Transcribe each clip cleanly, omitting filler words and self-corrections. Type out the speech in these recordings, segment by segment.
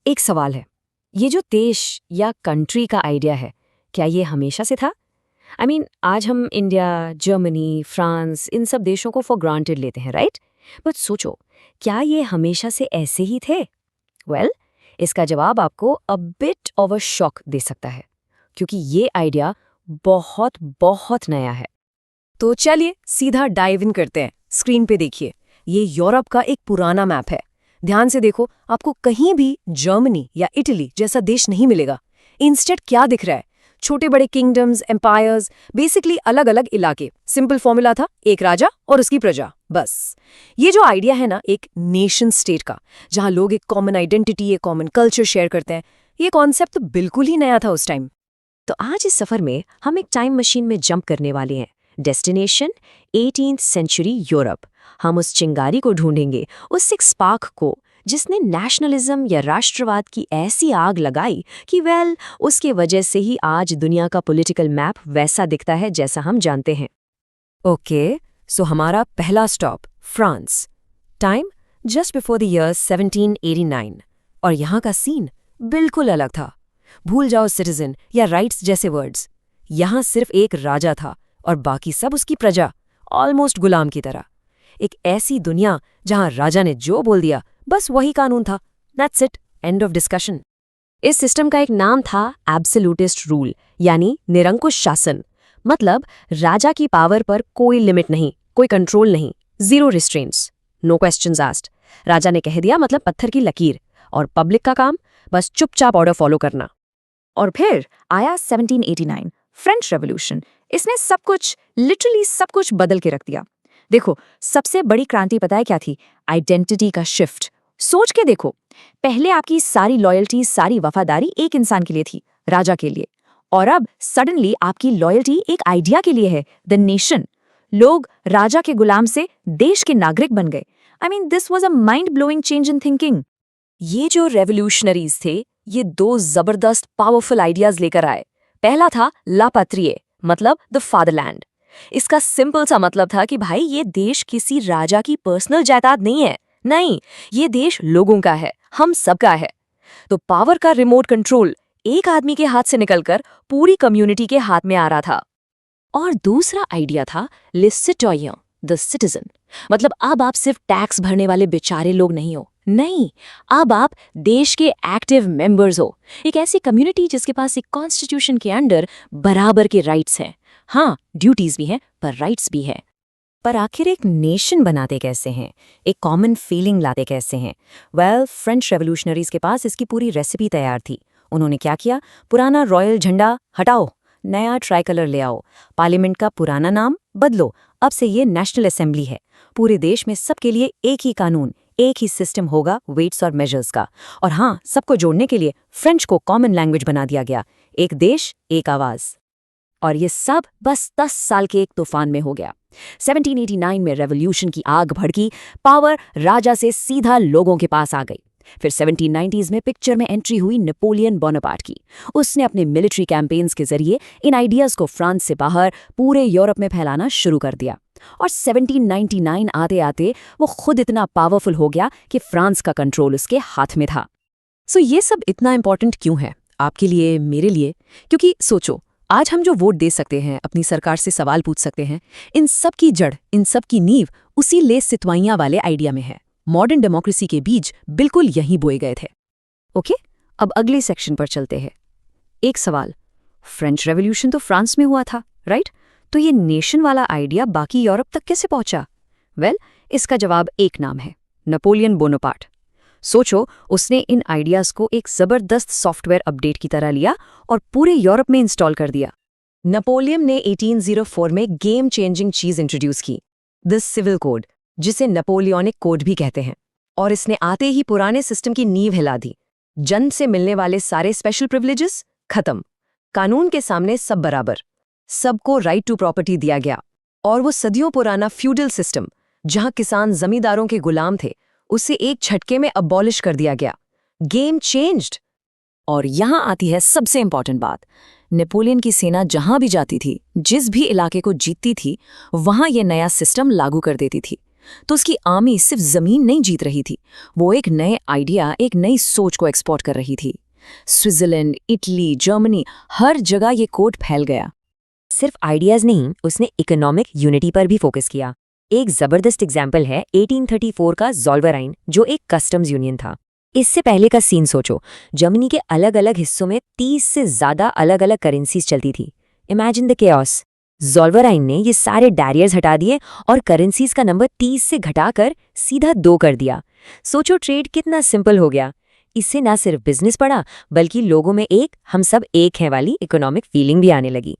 एक सवाल है, ये जो देश या कंट्री का आइडिया है, क्या ये हमेशा से था? आज हम इंडिया, जर्मनी, फ्रांस इन सब देशों को फॉर ग्रांटेड लेते हैं, राइट? बट सोचो, क्या ये हमेशा से ऐसे ही थे? इसका जवाब आपको a bit of a shock दे सकता है, क्योंकि ये आइडिया बहुत बहुत नया है। तो चलिए सीधा डाइव इन करते हैं। स्क्रीन पे देखिए, ये यूरोप का एक पुराना मैप है। ध्यान से देखो, आपको कहीं भी जर्मनी या इटली जैसा देश नहीं मिलेगा। इंस्टेड क्या दिख रहा है? छोटे बड़े किंगडम्स, एम्पायर्स, बेसिकली अलग अलग इलाके। सिंपल फॉर्मूला था, एक राजा और उसकी प्रजा, बस। ये जो आइडिया है ना, एक नेशन स्टेट का, जहां लोग एक कॉमन आइडेंटिटी, एक कॉमन कल्चर शेयर करते हैं, ये कॉन्सेप्ट तो बिल्कुल ही नया था उस टाइम। तो आज इस सफर में हम एक टाइम मशीन में जंप करने वाले हैं। Destination 18th century Europe. हम उस चिंगारी को ढूंढेंगे, उस एक स्पार्क को, जिसने नेशनलिज्म या राष्ट्रवाद की ऐसी आग लगाई कि उसके वजह से ही आज दुनिया का पॉलिटिकल मैप वैसा दिखता है जैसा हम जानते हैं। सो हमारा पहला stop France. Time just before the year 1789। और यहाँ का सीन बिल्कुल अलग था। भूल जाओ सिटीजन या राइट्स जैसे वर्ड्स। यहाँ सिर्फ एक राजा था और बाकी सब उसकी प्रजा, ऑलमोस्ट गुलाम की तरह। एक ऐसी दुनिया जहां राजा ने जो बोल दिया बस वही कानून था। That's it, end of discussion. इस सिस्टम का एक नाम था एब्सोल्यूटिस्ट रूल, यानी निरंकुश शासन। मतलब राजा की पावर पर कोई लिमिट नहीं, कोई कंट्रोल नहीं, zero restraints, no questions asked. राजा ने कह दिया मतलब पत्थर की लकीर, और पब्लिक का काम बस चुपचाप ऑर्डर फॉलो करना। और फिर आया 1789, फ्रेंच रेवोल्यूशन। इसने सब कुछ, लिटरली सब कुछ बदल के रख दिया। देखो, सबसे बड़ी क्रांति पता है क्या थी? आइडेंटिटी का शिफ्ट। सोच के देखो, पहले आपकी सारी लॉयल्टी, सारी वफादारी एक इंसान के लिए थी, राजा के लिए। और अब सडनली आपकी लॉयल्टी एक आइडिया के लिए है, द नेशन। लोग राजा के गुलाम से देश के नागरिक बन गए। This was a mind blowing change in thinking. ये जो रेवोल्यूशनरीज थे, ये दो जबरदस्त पावरफुल आइडियाज लेकर आए। पहला था ला पैट्रिया, मतलब द फादरलैंड। इसका सिंपल सा मतलब था कि भाई, ये देश किसी राजा की पर्सनल जायदाद नहीं है। नहीं, ये देश लोगों का है, हम सबका है। तो पावर का रिमोट कंट्रोल एक आदमी के हाथ से निकलकर पूरी कम्युनिटी के हाथ में आ रहा था। और दूसरा आइडिया था ले सिटोयन, द सिटीजन। मतलब अब आप सिर्फ टैक्स भरने वाले बेचारे लोग नहीं हो। नहीं, अब आप देश के एक्टिव मेंबर्स हो। एक ऐसी कम्युनिटी जिसके पास एक कॉन्स्टिट्यूशन के अंडर बराबर के राइट्स हैं। हाँ, ड्यूटीज भी हैं, पर राइट्स भी हैं। पर आखिर एक नेशन बनाते कैसे हैं? एक कॉमन फीलिंग लाते कैसे हैं? फ्रेंच रेवोल्यूशनरीज के पास इसकी पूरी रेसिपी तैयार थी। उन्होंने क्या किया? पुराना रॉयल झंडा हटाओ, नया ट्राई कलर ले आओ। पार्लियामेंट का पुराना नाम बदलो, अब से ये नेशनल असेंबली है। पूरे देश में सबके लिए एक ही कानून, एक ही सिस्टम होगा वेट्स और मेजर्स का। और हाँ, सबको जोड़ने के लिए फ्रेंच को कॉमन लैंग्वेज बना दिया गया। एक देश, एक आवाज। और ये सब बस 10 साल के एक तूफान में हो गया। 1789 में रेवोल्यूशन की आग भड़की, पावर राजा से सीधा लोगों के पास आ गई। फिर 1790s में पिक्चर में एंट्री हुई नेपोलियन बोनापार्ट की। उसने अपने मिलिट्री कैंपेन्स के जरिए इन आइडियाज को फ्रांस से बाहर पूरे यूरोप में फैलाना शुरू कर दिया। और 1799 आते आते वो खुद इतना पावरफुल हो गया कि फ्रांस का कंट्रोल उसके हाथ में था। ये सब इतना इंपॉर्टेंट क्यों है आपके लिए, मेरे लिए? क्योंकि सोचो, आज हम जो वोट दे सकते हैं, अपनी सरकार से सवाल पूछ सकते हैं, इन सब की जड़, इन सब की नींव उसी ले सितवाइयां वाले आइडिया में है। मॉडर्न डेमोक्रेसी के बीज बिल्कुल यहीं बोए गए थे। अब अगले सेक्शन पर चलते हैं। एक सवाल, फ्रेंच रेवोल्यूशन तो फ्रांस में हुआ था, राइट? तो ये नेशन वाला आइडिया बाकी यूरोप तक कैसे पहुंचा? इसका जवाब एक नाम है, नेपोलियन बोनापार्ट। सोचो, उसने इन आइडियाज को एक जबरदस्त सॉफ्टवेयर अपडेट की तरह लिया और पूरे यूरोप में इंस्टॉल कर दिया। नेपोलियन ने 1804 में गेम चेंजिंग चीज इंट्रोड्यूस की, द सिविल कोड, जिसे नेपोलियनिक कोड भी कहते हैं। और इसने आते ही पुराने सिस्टम की नींव हिला दी। जन से मिलने वाले सारे स्पेशल प्रिविलेजेस खत्म। कानून के सामने सब बराबर। सबको राइट टू प्रॉपर्टी दिया गया। और वो सदियों पुराना फ्यूडल सिस्टम, जहां किसान जमींदारों के गुलाम थे, उसे एक झटके में अबॉलिश कर दिया गया। Game changed. और यहां आती है सबसे इंपॉर्टेंट बात। नेपोलियन की सेना जहां भी जाती थी, जिस भी इलाके को जीतती थी, वहां ये नया सिस्टम लागू कर देती थी। तो उसकी आर्मी सिर्फ जमीन नहीं जीत रही थी, वो एक नए आइडिया, एक नई सोच को एक्सपोर्ट कर रही थी। स्विट्जरलैंड, इटली, जर्मनी, हर जगह ये कोड फैल गया। सिर्फ आइडियाज नहीं, उसने इकोनॉमिक यूनिटी पर भी फोकस किया। एक जबरदस्त एग्जाम्पल है 1834 का ज़ोल्वेराइन, जो एक कस्टम्स यूनियन था। इससे पहले का सीन सोचो, जर्मनी के अलग अलग हिस्सों में 30 से ज़्यादा अलग अलग करेंसीज चलती थी। Imagine the chaos. ज़ोल्वेराइन ने ये सारे बैरियर्स हटा दिए और करेंसीज का नंबर 30 से घटाकर सीधा 2 कर दिया। सोचो ट्रेड कितना सिंपल हो गया। इससे ना सिर्फ बिजनेस बढ़ा, बल्कि लोगों में एक हम सब एक हैं वाली इकोनॉमिक फीलिंग भी आने लगी।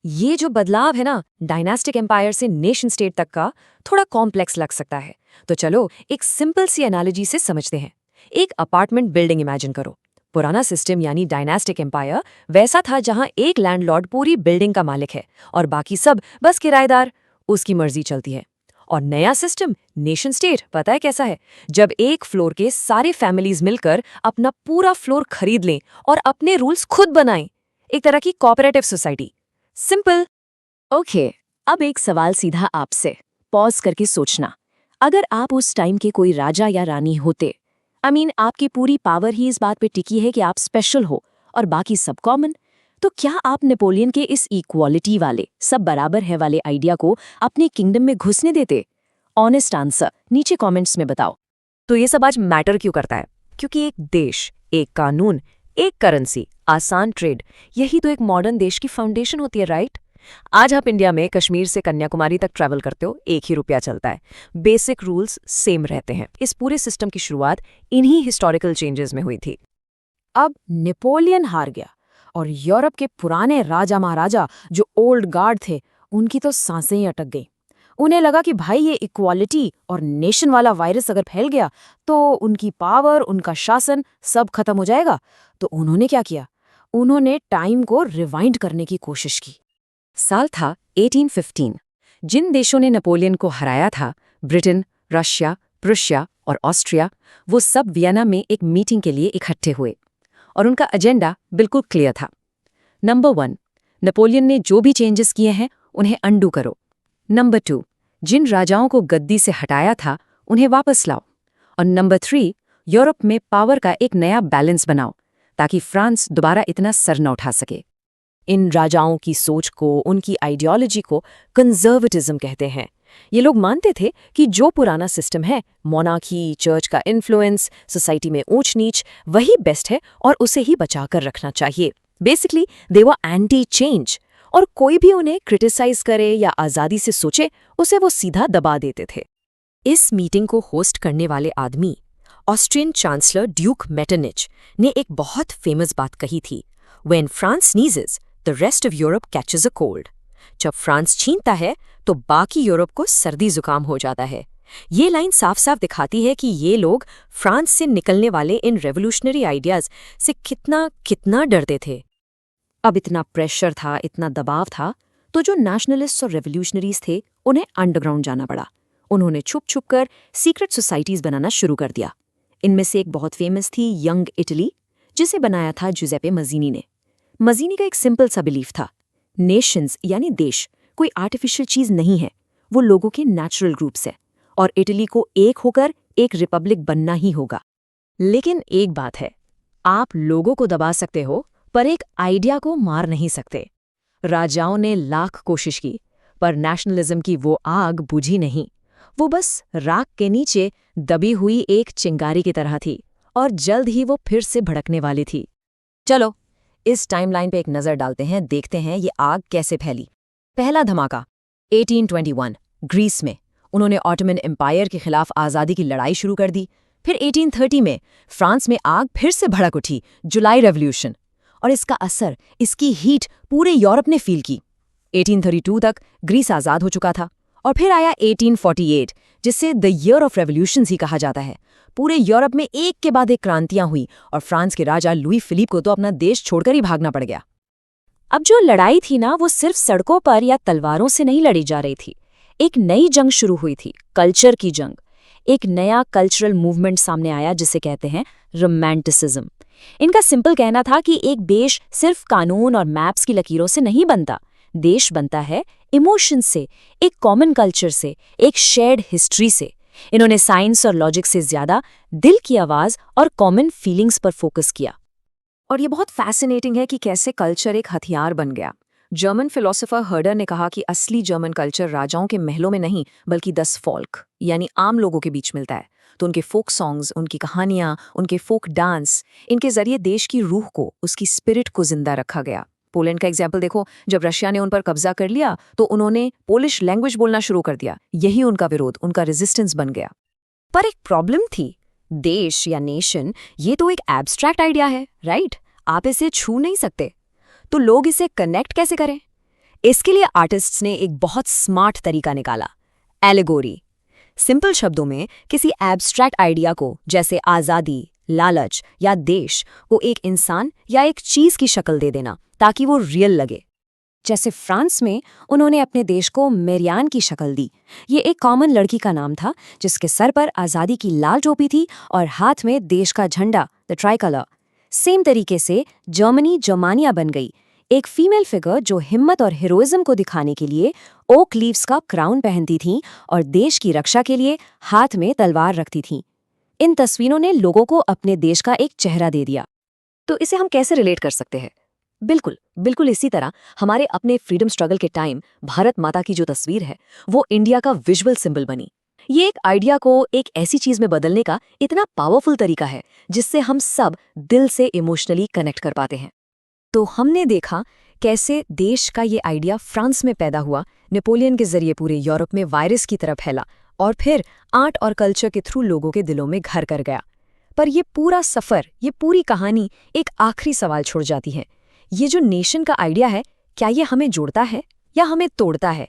ये जो बदलाव है ना, डायनास्टिक एम्पायर से नेशन स्टेट तक का, थोड़ा कॉम्प्लेक्स लग सकता है। तो चलो एक सिंपल सी एनालॉजी से समझते हैं। एक अपार्टमेंट बिल्डिंग इमेजिन करो। पुराना सिस्टम यानी डायनास्टिक एम्पायर वैसा था जहां एक लैंडलॉर्ड पूरी बिल्डिंग का मालिक है और बाकी सब बस किराएदार, उसकी मर्जी चलती है। और नया सिस्टम नेशन स्टेट पता है कैसा है? जब एक फ्लोर के सारे फैमिलीज मिलकर अपना पूरा फ्लोर खरीद लें और अपने रूल्स खुद बनाएं। एक तरह की कोऑपरेटिव सोसाइटी। सिंपल। ओके, अब एक सवाल सीधा आपसे, पॉज करके सोचना। अगर आप उस टाइम के कोई राजा या रानी होते, आपकी पूरी पावर ही इस बात पे टिकी है कि आप स्पेशल हो और बाकी सब कॉमन, तो क्या आप नेपोलियन के इस इक्वालिटी वाले, सब बराबर है वाले आइडिया को अपने किंगडम में घुसने देते? ऑनेस्ट आंसर नीचे कमेंट्स में बताओ। तो ये सब आज मैटर क्यों करता है? क्योंकि एक देश, एक कानून, एक करेंसी, आसान ट्रेड, यही तो एक मॉडर्न देश की फाउंडेशन होती है, राइट? आज आप इंडिया में कश्मीर से कन्याकुमारी तक ट्रैवल करते हो, 1 ही रुपया चलता है। बेसिक रूल्स सेम रहते हैं। इस पूरे सिस्टम की शुरुआत इन्हीं हिस्टोरिकल चेंजेस में हुई थी। अब नेपोलियन हार गया और यूरोप के पुराने राजा महाराजा जो ओल्ड गार्ड थे, उनकी तो सांसें ही अटक गई। उन्हें लगा कि भाई ये इक्वालिटी और नेशन वाला वायरस अगर फैल गया तो उनकी पावर, उनका शासन सब खत्म हो जाएगा। तो उन्होंने क्या किया? उन्होंने टाइम को रिवाइंड करने की कोशिश की। साल था 1815। जिन देशों ने नेपोलियन को हराया था, ब्रिटेन, रशिया, प्रुशिया और ऑस्ट्रिया, वो सब वियना में एक मीटिंग के लिए इकट्ठे हुए और उनका एजेंडा बिल्कुल क्लियर था। नंबर 1, नेपोलियन ने जो भी चेंजेस किए हैं उन्हें अंडू करो। नंबर 2, जिन राजाओं को गद्दी से हटाया था उन्हें वापस लाओ। और नंबर 3, यूरोप में पावर का एक नया बैलेंस बनाओ ताकि फ्रांस दोबारा इतना सर न उठा सके। इन राजाओं की सोच को, उनकी आइडियोलॉजी को कंजर्वेटिज्म कहते हैं। ये लोग मानते थे कि जो पुराना सिस्टम है, मोनार्की, चर्च का इन्फ्लुएंस, सोसाइटी में ऊंच नीच, वही बेस्ट है और उसे ही बचाकर रखना चाहिए। Basically they were anti change, और कोई भी उन्हें क्रिटिसाइज करे या आज़ादी से सोचे, उसे वो सीधा दबा देते थे। इस मीटिंग को होस्ट करने वाले आदमी, ऑस्ट्रियन चांसलर ड्यूक मेटरनिच, ने एक बहुत फेमस बात कही थी, When France sneezes, the rest of Europe catches a cold. जब फ्रांस छींकता है तो बाकी यूरोप को सर्दी जुकाम हो जाता है। ये लाइन साफ साफ दिखाती है कि ये लोग फ्रांस से निकलने वाले इन रेवोल्यूशनरी आइडियाज से कितना कितना डरते थे। अब इतना प्रेशर था, इतना दबाव था, तो जो नेशनलिस्ट्स और रेवोल्यूशनरीज थे उन्हें अंडरग्राउंड जाना पड़ा। उन्होंने छुप छुप कर सीक्रेट सोसाइटीज बनाना शुरू कर दिया। इनमें से एक बहुत फेमस थी यंग इटली, जिसे बनाया था जुजेपे मजीनी ने। मजीनी का एक सिंपल सा बिलीफ था, नेशंस यानी देश कोई आर्टिफिशियल चीज नहीं है, वो लोगों के नेचुरल ग्रुप्स है और इटली को एक होकर एक रिपब्लिक बनना ही होगा। लेकिन एक बात है, आप लोगों को दबा सकते हो पर एक आइडिया को मार नहीं सकते। राजाओं ने लाख कोशिश की पर नेशनलिज्म की वो आग बुझी नहीं। वो बस राख के नीचे दबी हुई एक चिंगारी की तरह थी और जल्द ही वो फिर से भड़कने वाली थी। चलो इस टाइमलाइन पे एक नज़र डालते हैं, देखते हैं ये आग कैसे फैली। पहला धमाका 1821 ग्रीस में। उन्होंने ऑटोमन एम्पायर के खिलाफ आज़ादी की लड़ाई शुरू कर दी। फिर 1830 में फ्रांस में आग फिर से भड़क उठी, जुलाई रेवोल्यूशन, और इसका असर, इसकी हीट पूरे यूरोप ने फील की। 1832 तक ग्रीस आज़ाद हो चुका था और फिर आया 1848, जिसे द ईयर ऑफ रेवोल्यूशंस ही कहा जाता है। पूरे यूरोप में एक के बाद एक क्रांतियां हुई और फ्रांस के राजा लुई फिलिप को तो अपना देश छोड़कर ही भागना पड़ गया। अब जो लड़ाई थी ना, वो सिर्फ सड़कों पर या तलवारों से नहीं लड़ी जा रही थी। एक नई जंग शुरू हुई थी, कल्चर की जंग। एक नया कल्चरल मूवमेंट सामने आया जिसे कहते हैं रोमांटिसिज्म। इनका सिंपल कहना था कि एक देश सिर्फ कानून और मैप्स की लकीरों से नहीं बनता, देश बनता है इमोशन से, एक कॉमन कल्चर से, एक शेयर्ड हिस्ट्री से। इन्होंने साइंस और लॉजिक से ज्यादा दिल की आवाज और कॉमन फीलिंग्स पर फोकस किया। और ये बहुत फैसिनेटिंग है कि कैसे कल्चर एक हथियार बन गया। जर्मन फिलोसोफर हर्डर ने कहा कि असली जर्मन कल्चर राजाओं के महलों में नहीं बल्कि दस फॉल्क यानी आम लोगों के बीच मिलता है। तो उनके फोक सॉन्ग्स, उनकी कहानियां, उनके फोक डांस, इनके जरिए देश की रूह को, उसकी स्पिरिट को जिंदा रखा गया। पोलैंड का एग्जाम्पल देखो, जब रशिया ने उन पर कब्जा कर लिया तो उन्होंने पोलिश लैंग्वेज बोलना शुरू कर दिया। यही उनका विरोध, उनका रेजिस्टेंस बन गया। पर एक प्रॉब्लम थी। देश या नेशन ये तो एक एब्स्ट्रैक्ट आइडिया है, राइट? आप इसे छू नहीं सकते। तो लोग इसे कनेक्ट कैसे करें? इसके लिए आर्टिस्ट्स ने एक बहुत स्मार्ट तरीका निकाला, एलेगोरी। सिंपल शब्दों में किसी एब्स्ट्रैक्ट आइडिया को, जैसे आज़ादी, लालच या देश, को एक इंसान या एक चीज की शक्ल दे देना ताकि वो रियल लगे। जैसे फ्रांस में उन्होंने अपने देश को मेरियान की शक्ल दी। ये एक कॉमन लड़की का नाम था जिसके सर पर आज़ादी की लाल टोपी थी और हाथ में देश का झंडा, द ट्राइकलर। सेम तरीके से जर्मनी जर्मानिया बन गई, एक फीमेल फिगर जो हिम्मत और हीरोइज्म को दिखाने के लिए ओक लीव्स का क्राउन पहनती थीं और देश की रक्षा के लिए हाथ में तलवार रखती थीं। इन तस्वीरों ने लोगों को अपने देश का एक चेहरा दे दिया। तो इसे हम कैसे रिलेट कर सकते हैं? बिल्कुल इसी तरह हमारे अपने फ्रीडम स्ट्रगल के टाइम भारत माता की जो तस्वीर है वो इंडिया का विजुअल सिंबल बनी। ये एक आइडिया को एक ऐसी चीज में बदलने का इतना पावरफुल तरीका है जिससे हम सब दिल से इमोशनली कनेक्ट कर पाते हैं। तो हमने देखा कैसे देश का ये आइडिया फ्रांस में पैदा हुआ, नेपोलियन के जरिए पूरे यूरोप में वायरस की तरह फैला और फिर आर्ट और कल्चर के थ्रू लोगों के दिलों में घर कर गया। पर ये पूरा सफर, ये पूरी कहानी एक आखिरी सवाल छोड़ जाती है। ये जो नेशन का आइडिया है, क्या ये हमें जोड़ता है या हमें तोड़ता है?